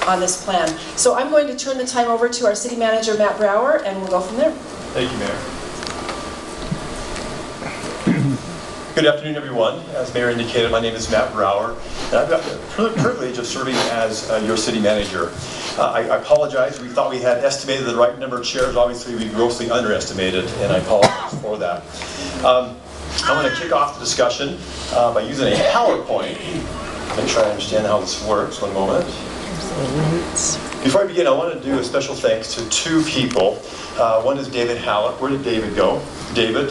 on this plan. So I'm going to turn the time over to our city manager, Matt Brower, and we'll go from there. Thank you, Mayor. Good afternoon, everyone. As Mayor indicated, my name is Matt Brower, and I've got the privilege of serving as your city manager. I apologize. We thought we had estimated the right number of chairs. Obviously, we grossly underestimated, and I apologize for that. I'm going to kick off the discussion by using a PowerPoint. Make sure I understand how this works. One moment. Before I begin, I want to do a special thanks to two people. One is David Hallett. Where did David go? David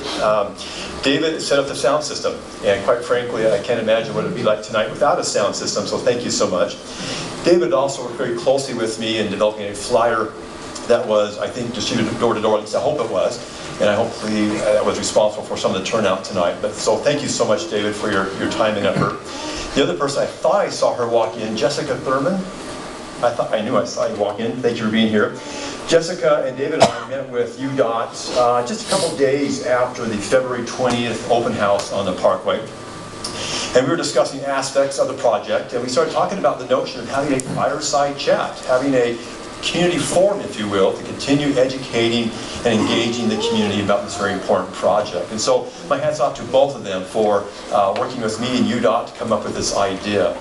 set up the sound system, and quite frankly, I can't imagine what it would be like tonight without a sound system, so thank you so much. David also worked very closely with me in developing a flyer that was, I think, distributed door to door, at least I hope it was, and I hopefully that was responsible for some of the turnout tonight. But so thank you so much, David, for your time and effort. The other person, I thought I saw her walk in, Jessica Thurman. I knew I saw you walk in. Thank you for being here. Jessica and David and I met with Udot just a couple days after the February 20th open house on the Parkway. And we were discussing aspects of the project, and we started talking about the notion of having a fireside chat, having a community forum, if you will, to continue educating and engaging the community about this very important project. And so my hats off to both of them for working with me and Udot to come up with this idea.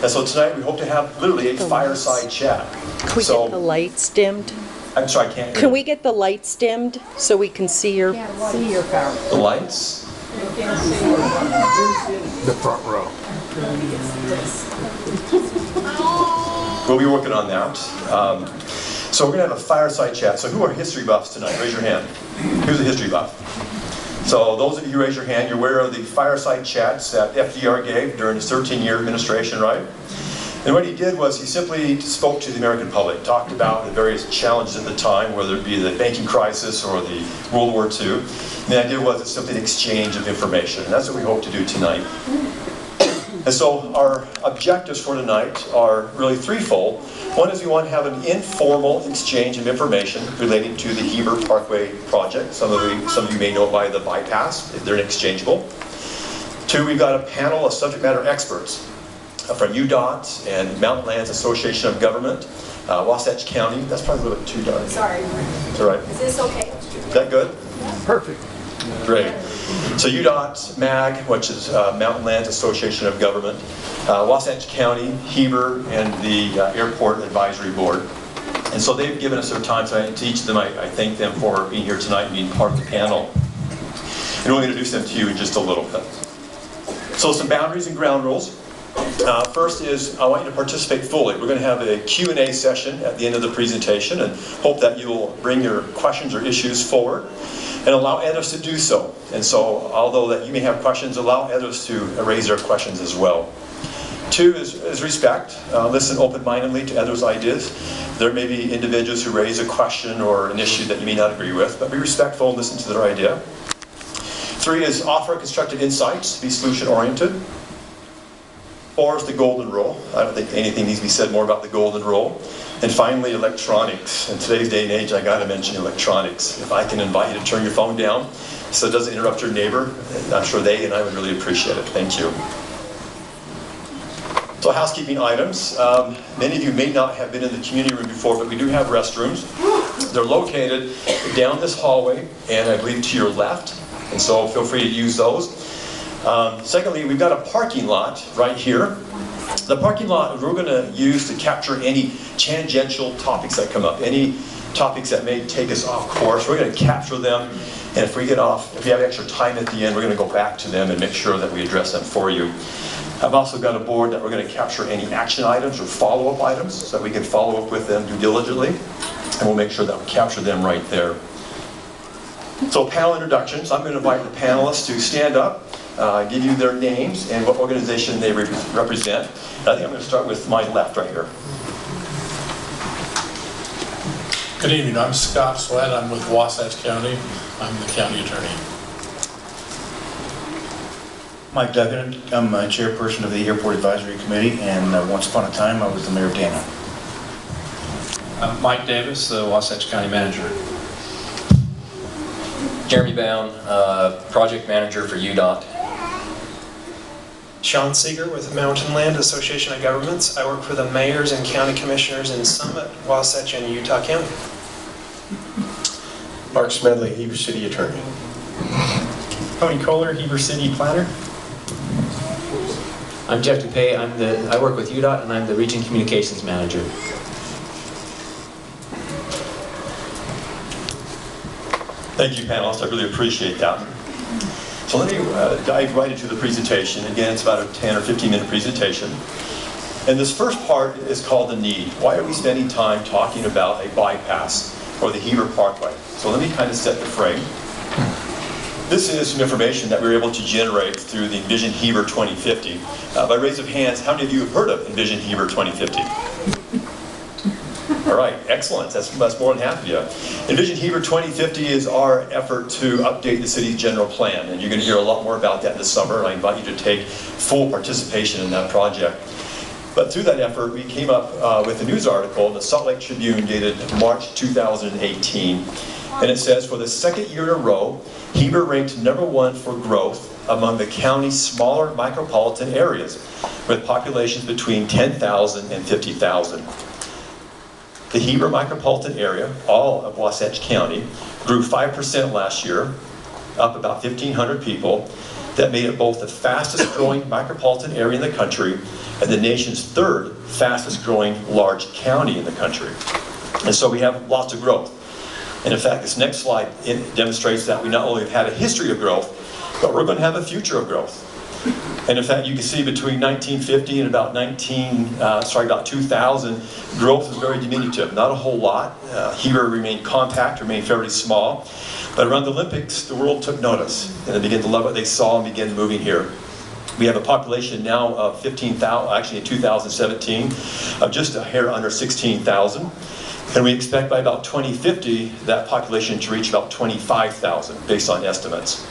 And so tonight we hope to have literally a fireside chat. Can we get the lights dimmed? I'm sorry, I can't hear Can you. we get the lights dimmed so we can see your power? The lights? The front row. We'll be working on that. So we're going to have a fireside chat. So who are history buffs tonight? Raise your hand. Who's a history buff? So those of you who raise your hand, you're aware of the fireside chats that FDR gave during his 13-year administration, right? And what he did was he simply spoke to the American public, talked about the various challenges at the time, whether it be the banking crisis or the World War II. And the idea was it's simply an exchange of information. And that's what we hope to do tonight. And so our objectives for tonight are really threefold. One is we want to have an informal exchange of information relating to the Heber Parkway project. Some of you may know by the bypass, they're exchangeable. Two, we've got a panel of subject matter experts from Udot and Mountain Lands Association of Government, Wasatch County. That's probably a little bit too dark. Sorry. It's all right. Is this okay? Is that good? Perfect. Great. So Udot, MAG, which is Mountain Lands Association of Government, Wasatch County, Heber, and the Airport Advisory Board. And so they've given us their time tonight. To each of them, I thank them for being here tonight and being part of the panel. And we'll introduce them to you in just a little bit. So some boundaries and ground rules. First is, I want you to participate fully. We're going to have a Q&A session at the end of the presentation, and hope that you will bring your questions or issues forward and allow others to do so. And so, although that you may have questions, allow others to raise their questions as well. Two is respect. Listen open-mindedly to others' ideas. There may be individuals who raise a question or an issue that you may not agree with, but be respectful and listen to their idea. Three is offer constructive insights, be solution-oriented. Four is the golden rule. I don't think anything needs to be said more about the golden rule. And finally, electronics. In today's day and age, I got to mention electronics. If I can invite you to turn your phone down so it doesn't interrupt your neighbor, I'm sure they and I would really appreciate it. Thank you. So housekeeping items. Many of you may not have been in the community room before, but we do have restrooms. They're located down this hallway and I believe to your left. And so feel free to use those. Secondly, we've got a parking lot right here. The parking lot we're going to use to capture any tangential topics that come up, any topics that may take us off course. We're going to capture them, and if we have extra time at the end, we're going to go back to them and make sure that we address them for you. I've also got a board that we're going to capture any action items or follow-up items so that we can follow up with them due diligently, and we'll make sure that we capture them right there. So panel introductions. I'm going to invite the panelists to stand up. Give you their names and what organization they represent. And I think I'm going to start with my left right here. Good evening, I'm Scott Sweat. I'm with Wasatch County. I'm the county attorney. Mike Duggan, I'm a chairperson of the Airport Advisory Committee, and once upon a time I was the mayor of Dana. I'm Mike Davis, the Wasatch County manager. Jeremy Bound, project manager for Udot. Sean Seeger with Mountain Land Association of Governments. I work for the mayors and county commissioners in Summit, Wasatch, and Utah County. Mark Smedley, Heber City Attorney. Tony Kohler, Heber City Planner. I'm Jeff DuPay. I work with Udot, and I'm the Region Communications Manager. Thank you, panelists. I really appreciate that. So let me dive right into the presentation. Again, it's about a 10 or 15-minute presentation. And this first part is called the need. Why are we spending time talking about a bypass or the Heber Parkway? So let me kind of set the frame. This is some information that we were able to generate through the Envision Heber 2050. By raise of hands, how many of you have heard of Envision Heber 2050? All right, excellent. That's more than half of you. Envision Heber 2050 is our effort to update the city's general plan, and you're going to hear a lot more about that this summer, and I invite you to take full participation in that project. But through that effort, we came up with a news article in the Salt Lake Tribune dated March 2018, and it says, for the second year in a row, Heber ranked #1 for growth among the county's smaller micropolitan areas, with populations between 10,000 and 50,000. The Heber micropolitan area, all of Wasatch County, grew 5% last year, up about 1,500 people. That made it both the fastest growing micropolitan area in the country and the nation's 3rd fastest growing large county in the country. And so we have lots of growth. And in fact, this next slide demonstrates that we not only have had a history of growth, but we're going to have a future of growth. And in fact, you can see between 1950 and about 2000, growth was very diminutive, not a whole lot. Heber remained compact, remained fairly small. But around the Olympics, the world took notice, and they began to love what they saw and began moving here. We have a population now of 15,000, actually in 2017, of just a hair under 16,000. And we expect by about 2050, that population to reach about 25,000, based on estimates.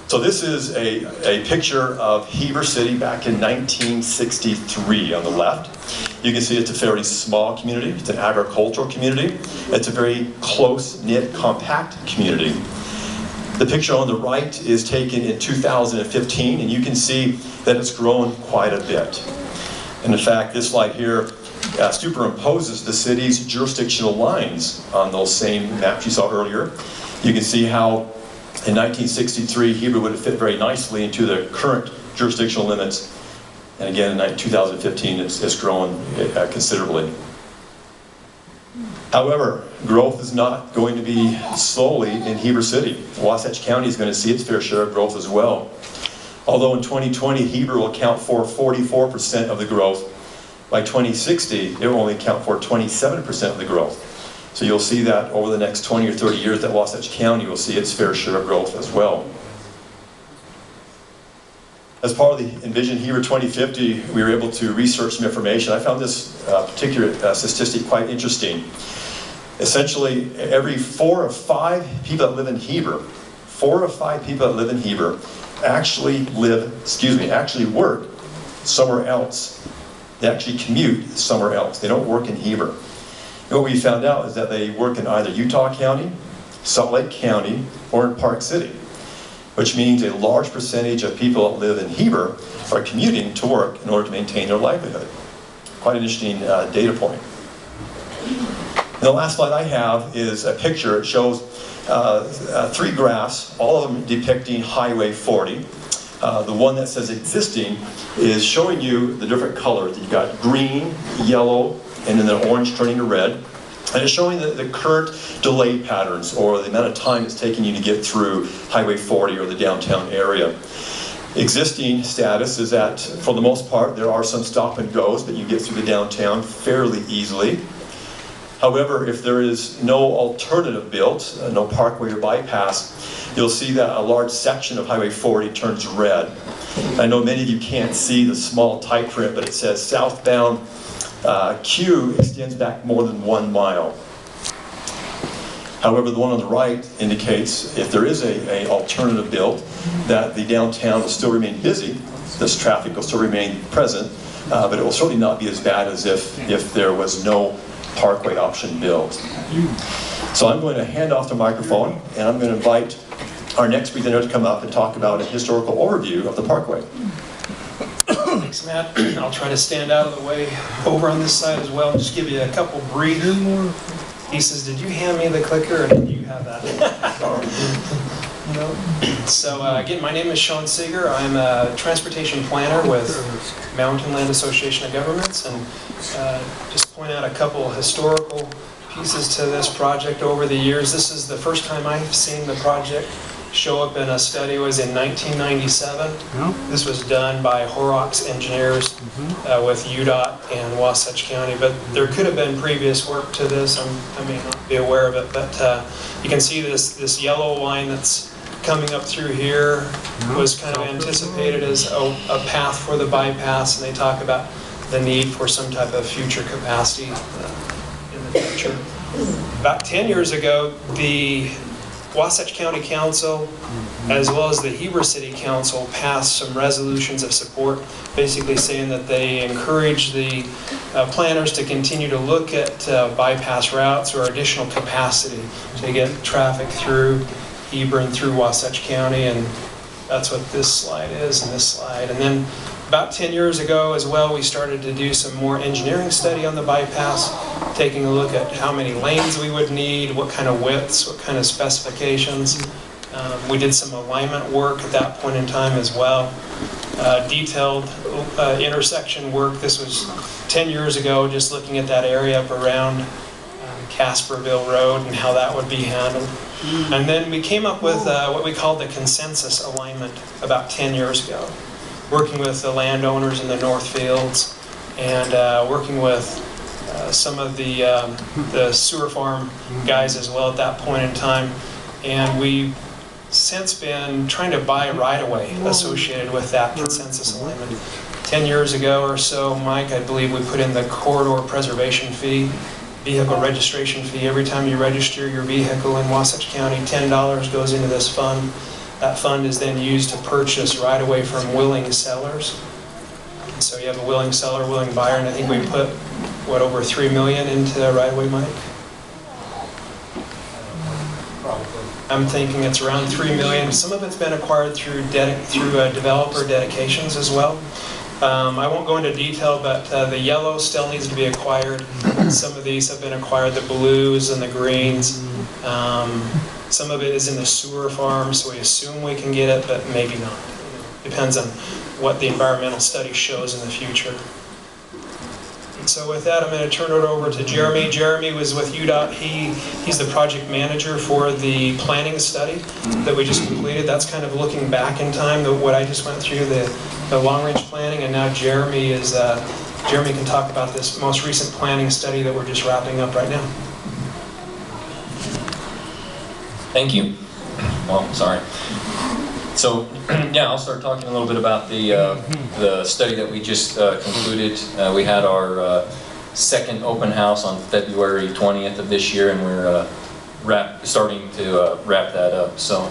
So this is a picture of Heber City back in 1963 on the left. You can see it's a fairly small community. It's an agricultural community. It's a very close-knit, compact community. The picture on the right is taken in 2015, and you can see that it's grown quite a bit. And in fact, this slide here superimposes the city's jurisdictional lines on those same maps you saw earlier. You can see how in 1963, Heber would have fit very nicely into the current jurisdictional limits. And again, in 2015, it's grown considerably. However, growth is not going to be solely in Heber City. Wasatch County is going to see its fair share of growth as well. Although in 2020, Heber will account for 44% of the growth, by 2060, it will only account for 27% of the growth. So you'll see that over the next 20 or 30 years that Wasatch County will see its fair share of growth as well. As part of the Envision Heber 2050, we were able to research some information. I found this particular statistic quite interesting. Essentially, every 4 of 5 people that live in Heber, 4 of 5 people that live in Heber actually work somewhere else. They actually commute somewhere else. They don't work in Heber. And what we found out is that they work in either Utah County, Salt Lake County, or in Park City, which means a large percentage of people that live in Heber are commuting to work in order to maintain their livelihood. Quite an interesting data point. And the last slide I have is a picture. It shows 3 graphs, all of them depicting Highway 40. The one that says existing is showing you the different colors. You've got green, yellow, and then the orange turning to red. And it's showing the current delay patterns, or the amount of time it's taking you to get through Highway 40 or the downtown area. Existing status is that, for the most part, there are some stop and goes, but you get through the downtown fairly easily. However, if there is no alternative built, no parkway or bypass, you'll see that a large section of Highway 40 turns red. I know many of you can't see the small type print, but it says southbound Q extends back more than 1 mile. However, the one on the right indicates if there is an alternative built, that the downtown will still remain busy, this traffic will still remain present, but it will certainly not be as bad as if there was no parkway option built. So I'm going to hand off the microphone, and I'm going to invite our next presenter to come up and talk about a historical overview of the Parkway. Thanks, Matt. I'll try to stand out of the way over on this side as well. Just give you a couple brief pieces. Did you hand me the clicker, or did you have that? No. So again, my name is Sean Seeger. I'm a transportation planner with Mountain Land Association of Governments, and just point out a couple historical pieces to this project over the years. This is the first time I've seen the project show up in a study. It was in 1997. This was done by Horrocks engineers with Udot and Wasatch County, but there could have been previous work to this. I may not be aware of it, but you can see this yellow line that's coming up through here was kind of anticipated as a path for the bypass, and they talk about the need for some type of future capacity in the future. About 10 years ago, the Wasatch County Council, as well as the Heber City Council, passed some resolutions of support, basically saying that they encourage the planners to continue to look at bypass routes or additional capacity to get traffic through Heber and through Wasatch County, and that's what this slide is and this slide. And then about 10 years ago as well, we started to do some more engineering study on the bypass, taking a look at how many lanes we would need, what kind of widths, what kind of specifications. We did some alignment work at that point in time as well. Detailed intersection work. This was 10 years ago, just looking at that area up around Casperville Road and how that would be handled. And then we came up with what we called the consensus alignment about 10 years ago, working with the landowners in the Northfields and working with some of the sewer farm guys as well at that point in time. And we've since been trying to buy right-of-way associated with that consensus alignment. 10 years ago or so, Mike, I believe we put in the corridor preservation fee, vehicle registration fee. Every time you register your vehicle in Wasatch County, $10 goes into this fund. That fund is then used to purchase right-of-way from willing sellers. And so you have a willing seller, willing buyer, and I think we put, what, over $3 million into right-of-way, Mike? I'm thinking it's around $3 million. Some of it's been acquired through developer dedications as well. I won't go into detail, but the yellow still needs to be acquired. Some of these have been acquired, the blues and the greens. Some of it is in the sewer farm, so we assume we can get it, but maybe not. Depends on what the environmental study shows in the future. And so with that, I'm going to turn it over to Jeremy. Jeremy was with UDOT. He's the project manager for the planning study that we just completed. That's kind of looking back in time, what I just went through, the long-range planning, and now Jeremy can talk about this most recent planning study that we're just wrapping up right now. Thank you. Well, sorry. So, yeah, I'll start talking a little bit about the study that we just concluded. We had our second open house on February 20th of this year, and we're starting to wrap that up. So,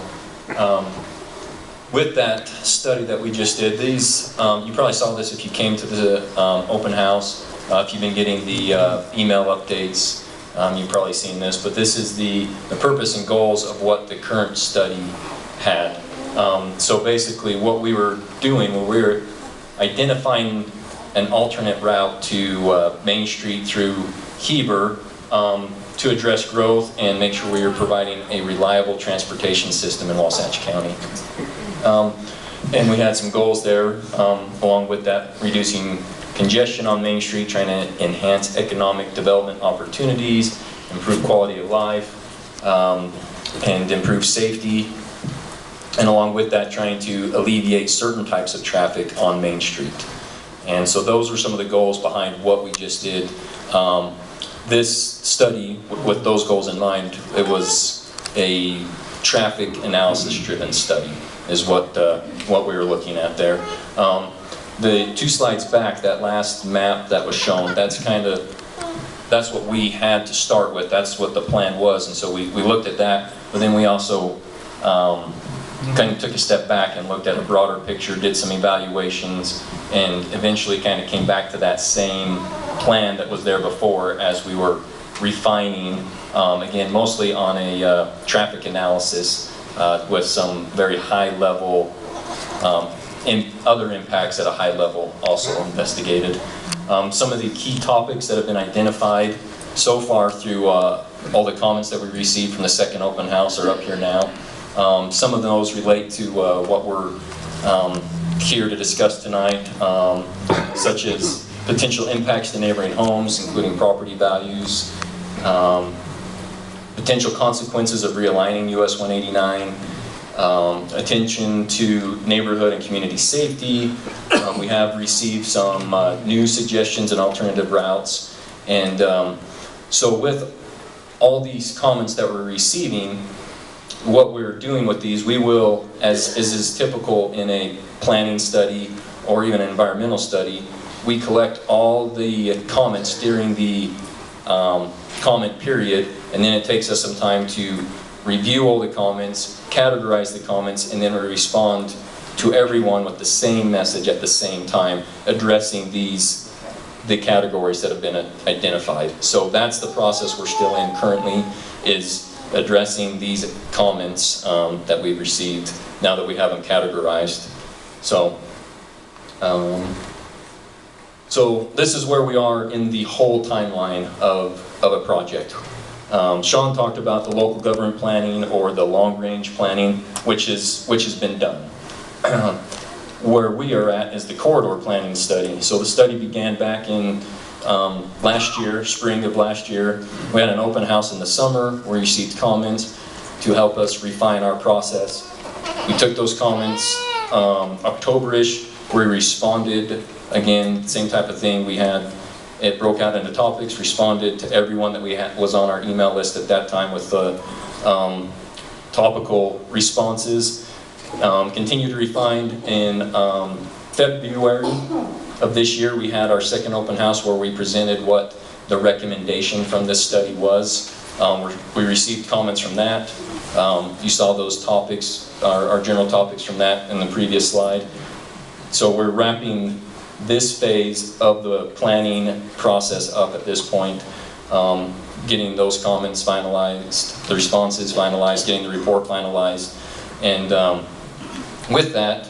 with that study that we just did, these, you probably saw this if you came to the open house. If you've been getting the email updates, you've probably seen this, but this is the purpose and goals of what the current study had. So basically what we were doing, we were identifying an alternate route to Main Street through Heber to address growth and make sure we were providing a reliable transportation system in Wasatch County. And we had some goals there along with that, reducing congestion on Main Street, trying to enhance economic development opportunities, improve quality of life, and improve safety. And along with that, trying to alleviate certain types of traffic on Main Street. And so those were some of the goals behind what we just did. This study, with those goals in mind, it was a traffic analysis driven study, is what we were looking at there. The 2 slides back, that last map that was shown, that's what we had to start with. That's what the plan was, and so we looked at that, but then we also kind of took a step back and looked at a broader picture, did some evaluations, and eventually kind of came back to that same plan that was there before as we were refining, again, mostly on a traffic analysis with some very high level, other impacts at a high level also investigated. Some of the key topics that have been identified so far through all the comments that we received from the second open house are up here now. Some of those relate to what we're here to discuss tonight, such as potential impacts to neighboring homes, including property values, potential consequences of realigning US 189, attention to neighborhood and community safety. We have received some new suggestions and alternative routes. And so with all these comments that we're receiving, what we're doing with these, we will, as is typical in a planning study or even an environmental study, we collect all the comments during the comment period, and then it takes us some time to review all the comments, categorize the comments, and then we respond to everyone with the same message at the same time, addressing the categories that have been identified. So that's the process we're still in currently, is addressing these comments that we've received now that we have them categorized. So, so this is where we are in the whole timeline of a project. Sean talked about the local government planning or the long-range planning, which has been done. Where we are at is the corridor planning study. So the study began back in last year, spring of last year. We had an open house in the summer. We received comments to help us refine our process. We took those comments October-ish. We responded, again, same type of thing. It broke out into topics, responded to everyone that was on our email list at that time with the topical responses. Continued to refine in February of this year. We had our second open house where we presented what the recommendation from this study was. We received comments from that. You saw those topics, our general topics from that in the previous slide. So we're wrapping this phase of the planning process up at this point, getting those comments finalized, the responses finalized, getting the report finalized, and with that,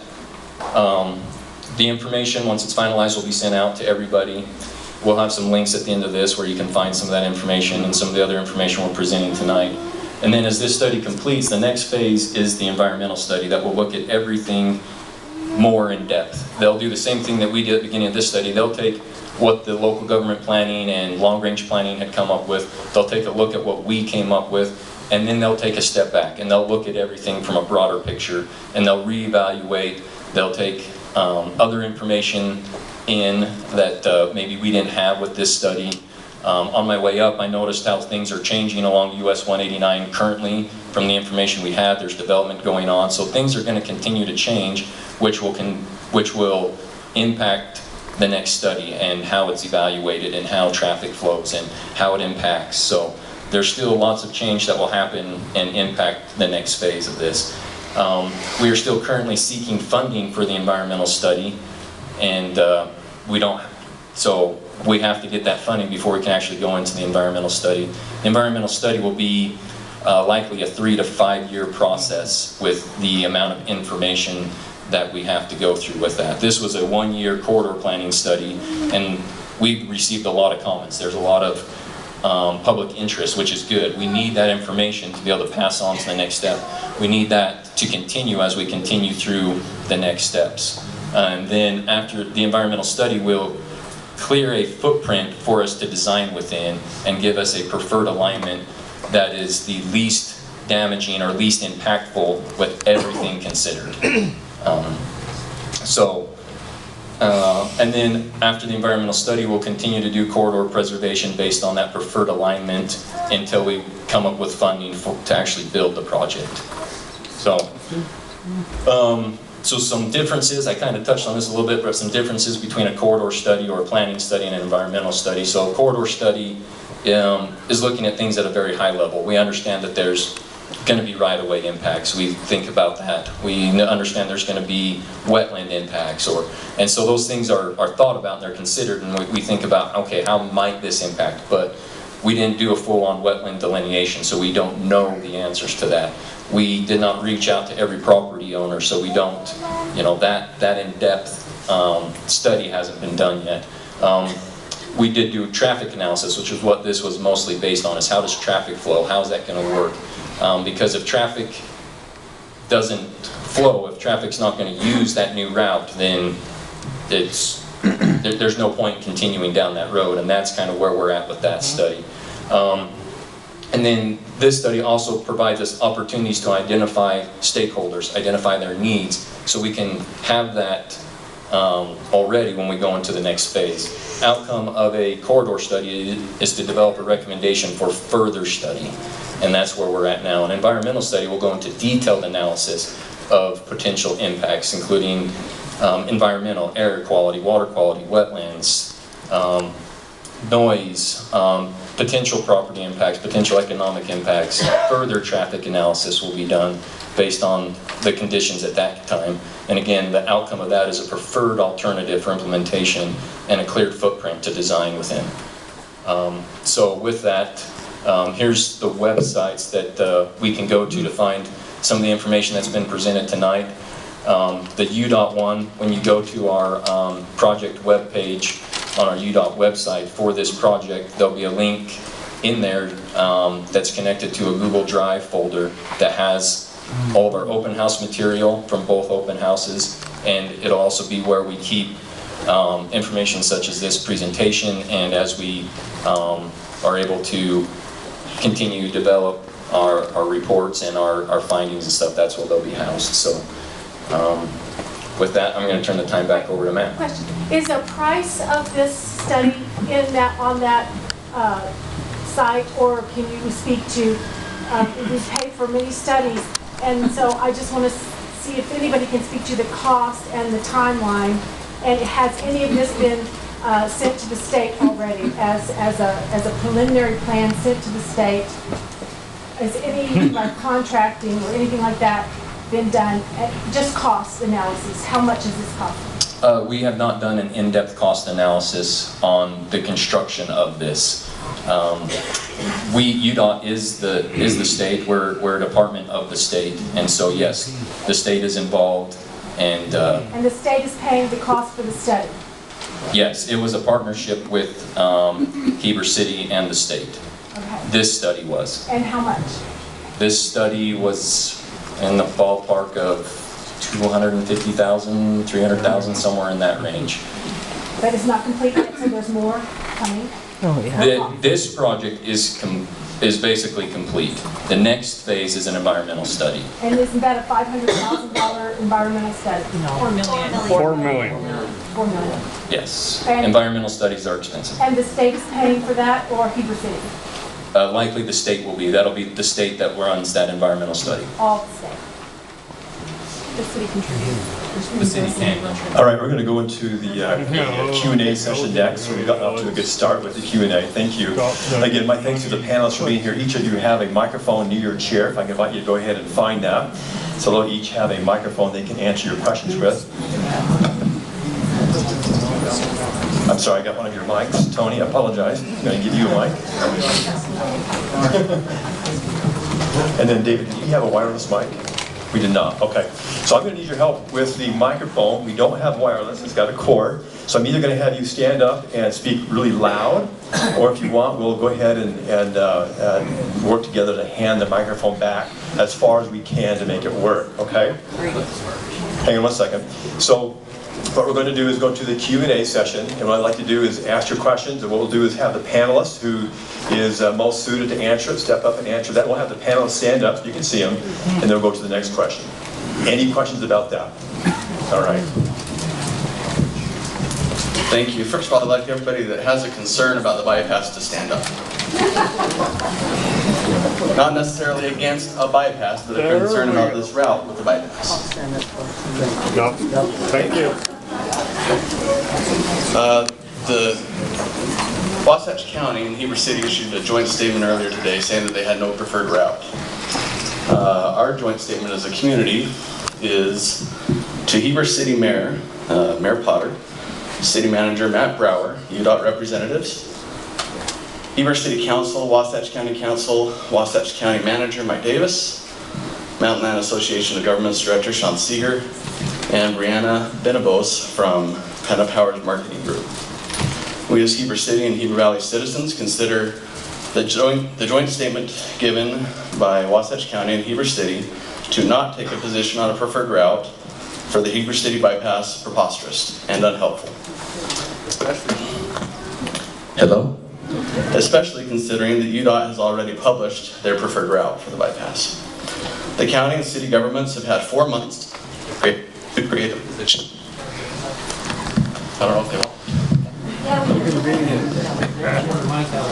the information, once it's finalized, will be sent out to everybody. We'll have some links at the end of this where you can find some of that information and some of the other information we're presenting tonight. And then as this study completes, the next phase is the environmental study that will look at everything more in depth. They'll do the same thing that we did at the beginning of this study. They'll take what the local government planning and long-range planning had come up with. They'll take a look at what we came up with, and then they'll take a step back and they'll look at everything from a broader picture, and they'll reevaluate. They'll take other information in that maybe we didn't have with this study. On my way up, I noticed how things are changing along US 189 currently from the information we had. There's development going on, so things are going to continue to change, which will impact the next study and how it's evaluated and how traffic flows and how it impacts. So there's still lots of change that will happen and impact the next phase of this. We are still currently seeking funding for the environmental study, and so we have to get that funding before we can actually go into the environmental study. The environmental study will be likely a 3 to 5 year process with the amount of information that we have to go through with that. This was a 1-year corridor planning study, and we received a lot of comments. There's a lot of public interest, which is good. We need that information to be able to pass on to the next step. We need that to continue as we continue through the next steps. And then after the environmental study, we'll clear a footprint for us to design within and give us a preferred alignment that is the least damaging or least impactful with everything considered. And then after the environmental study, we'll continue to do corridor preservation based on that preferred alignment until we come up with funding to actually build the project. So some differences, I kind of touched on this a little bit, but some differences between a corridor study or a planning study and an environmental study. So a corridor study is looking at things at a very high level. We understand that there's going to be right-of-way impacts. We think about that. We understand there's going to be wetland impacts, and so those things are thought about and they're considered, and we think about, okay, how might this impact? But we didn't do a full-on wetland delineation, so we don't know the answers to that. we did not reach out to every property owner, so we don't, that in-depth study hasn't been done yet. We did do traffic analysis, which is what this was mostly based on, is how does traffic flow, how's that going to work? Because if traffic doesn't flow, if traffic's not going to use that new route, then there's no point in continuing down that road, and that's kind of where we're at with that study. And then this study also provides us opportunities to identify stakeholders, identify their needs, so we can have that already when we go into the next phase. Outcome of a corridor study is to develop a recommendation for further study, and that's where we're at now. An environmental study will go into detailed analysis of potential impacts, including environmental, air quality, water quality, wetlands, noise, potential property impacts, potential economic impacts. Further traffic analysis will be done based on the conditions at that time. And again, the outcome of that is a preferred alternative for implementation and a cleared footprint to design within. So with that, here's the websites that we can go to find some of the information that's been presented tonight. The Udot one, when you go to our project webpage on our Udot website for this project, there'll be a link in there that's connected to a Google Drive folder that has all of our open house material from both open houses, and it'll also be where we keep information such as this presentation, and as we are able to continue to develop our reports and our findings and stuff, that's where they'll be housed. So with that, I'm going to turn the time back over to Matt. Question: is the price of this study on that site, or can you speak to? We pay for many studies, and so I just want to see if anybody can speak to the cost and the timeline. And has any of this been sent to the state already as a preliminary plan sent to the state? Is any like contracting or anything like that been done? Just cost analysis. How much is this costing? We have not done an in-depth cost analysis on the construction of this. UDOT is the state. We're a department of the state, and so yes, the state is involved, and the state is paying the cost for the study. Yes, it was a partnership with Heber City and the state. Okay. This study was. And how much? This study was in the ballpark of $250,000, $300,000, somewhere in that range. But it's not complete yet, so there's more coming? Oh, yeah. This project is basically complete. The next phase is an environmental study. And isn't that a $500,000 environmental study? No. $4 million. $4 million. Yes. And environmental studies are expensive. And the state is paying for that, or Heber City? Likely the state will be. That'll be the state that runs that environmental study. All the state. The city contributes. The city can contribute. All right, we're going to go into the Q&A session next. We got off to a good start with the Q&A. Thank you. Again, my thanks to the panelists for being here. Each of you have a microphone near your chair. If I can invite you to go ahead and find that. So they'll each have a microphone they can answer your questions with. I'm sorry, I got one of your mics. Tony, I apologize. I'm going to give you a mic. And then David, do you have a wireless mic? We did not. Okay. So I'm going to need your help with the microphone. We don't have wireless. It's got a cord. So I'm either going to have you stand up and speak really loud, or if you want, we'll go ahead and work together to hand the microphone back as far as we can to make it work. Okay? Hang on one second. So what we're going to do is go to the Q&A session, and what I'd like to do is ask your questions, and what we'll do is have the panelist who is most suited to answer it step up and answer that. We'll have the panelists stand up so you can see them, and then we'll go to the next question. Any questions about that? All right. Thank you. First of all, I'd like everybody that has a concern about the bypass to stand up. Not necessarily against a bypass, but a concern about this route with the bypass. No. Thank you. The Wasatch County and Heber City issued a joint statement earlier today saying that they had no preferred route. Our joint statement as a community is to Heber City Mayor, Mayor Potter, City Manager Matt Brower, UDOT representatives, Heber City Council, Wasatch County Council, Wasatch County Manager Mike Davis, Mountain Land Association of Governments Director Sean Seeger, and Brianna Benabos from Penna Powers Marketing Group. We as Heber City and Heber Valley citizens consider the joint statement given by Wasatch County and Heber City to not take a position on a preferred route for the Heber City bypass preposterous and unhelpful. Hello? Especially considering that UDOT has already published their preferred route for the bypass. The county and city governments have had 4 months to create a position. I don't know if they will.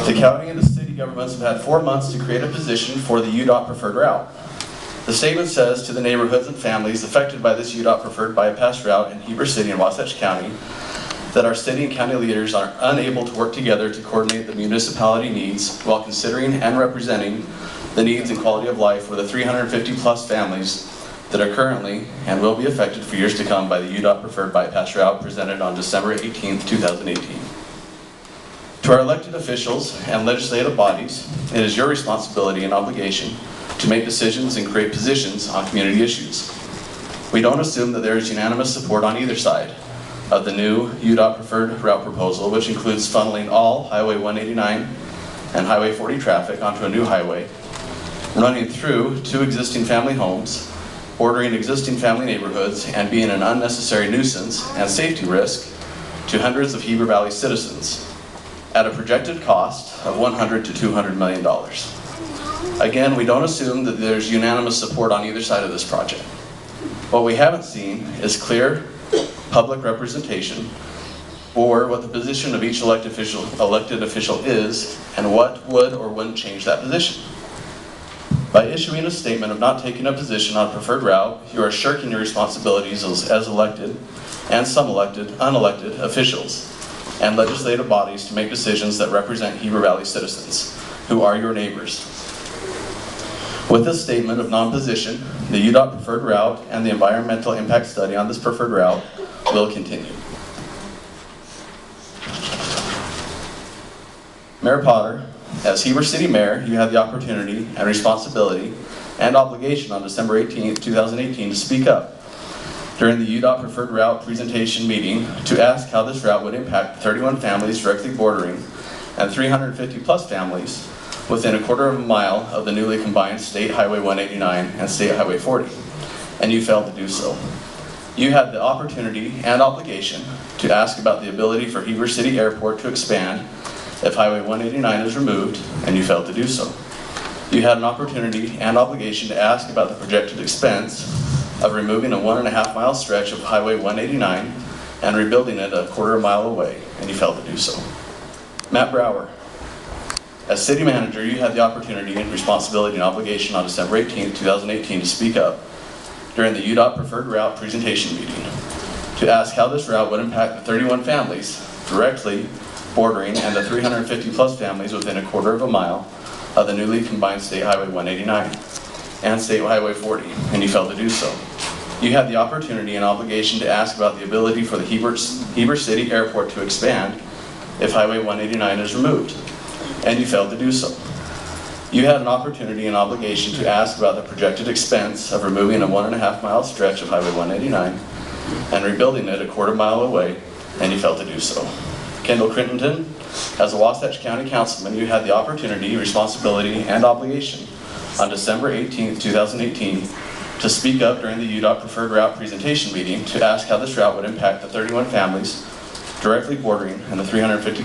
The county and the city governments have had 4 months to create a position for the UDOT preferred route. The statement says to the neighborhoods and families affected by this UDOT preferred bypass route in Heber City and Wasatch County that our city and county leaders are unable to work together to coordinate the municipality needs while considering and representing the needs and quality of life for the 350 plus families that are currently and will be affected for years to come by the UDOT preferred bypass route presented on December 18th, 2018. To our elected officials and legislative bodies, it is your responsibility and obligation to make decisions and create positions on community issues. We don't assume that there is unanimous support on either side of the new UDOT preferred route proposal, which includes funneling all Highway 189 and Highway 40 traffic onto a new highway, running through 2 existing family homes, bordering existing family neighborhoods, and being an unnecessary nuisance and safety risk to hundreds of Heber Valley citizens at a projected cost of $100 to $200 million. Again, we don't assume that there's unanimous support on either side of this project. What we haven't seen is clear public representation or what the position of each elected official is and what would or wouldn't change that position. By issuing a statement of not taking a position on a preferred route, you are shirking your responsibilities as elected and some unelected officials and legislative bodies to make decisions that represent Heber Valley citizens, who are your neighbors. With this statement of non-position, the UDOT preferred route and the environmental impact study on this preferred route will continue. Mayor Potter, as Heber City Mayor, you had the opportunity and responsibility and obligation on December 18th, 2018 to speak up during the UDOT preferred route presentation meeting to ask how this route would impact 31 families directly bordering and 350 plus families within a quarter of a mile of the newly combined State Highway 189 and State Highway 40, and you failed to do so. You had the opportunity and obligation to ask about the ability for Heber City Airport to expand if Highway 189 is removed, and you failed to do so. You had an opportunity and obligation to ask about the projected expense of removing a 1.5 mile stretch of Highway 189 and rebuilding it a quarter mile away, and you failed to do so. Matt Brower, as city manager, you had the opportunity and responsibility and obligation on December 18, 2018 to speak up during the UDOT preferred route presentation meeting to ask how this route would impact the 31 families directly bordering and the 350 plus families within a quarter of a mile of the newly combined State Highway 189 and State Highway 40, and you failed to do so. You had the opportunity and obligation to ask about the ability for the Heber City Airport to expand if Highway 189 is removed, and you failed to do so. You had an opportunity and obligation to ask about the projected expense of removing a 1.5 mile stretch of Highway 189 and rebuilding it a quarter mile away, and you failed to do so. Kendall Crittenden, as a Wasatch County Councilman, you had the opportunity, responsibility, and obligation on December 18, 2018 to speak up during the UDOT preferred route presentation meeting to ask how this route would impact the 31 families directly bordering and the 350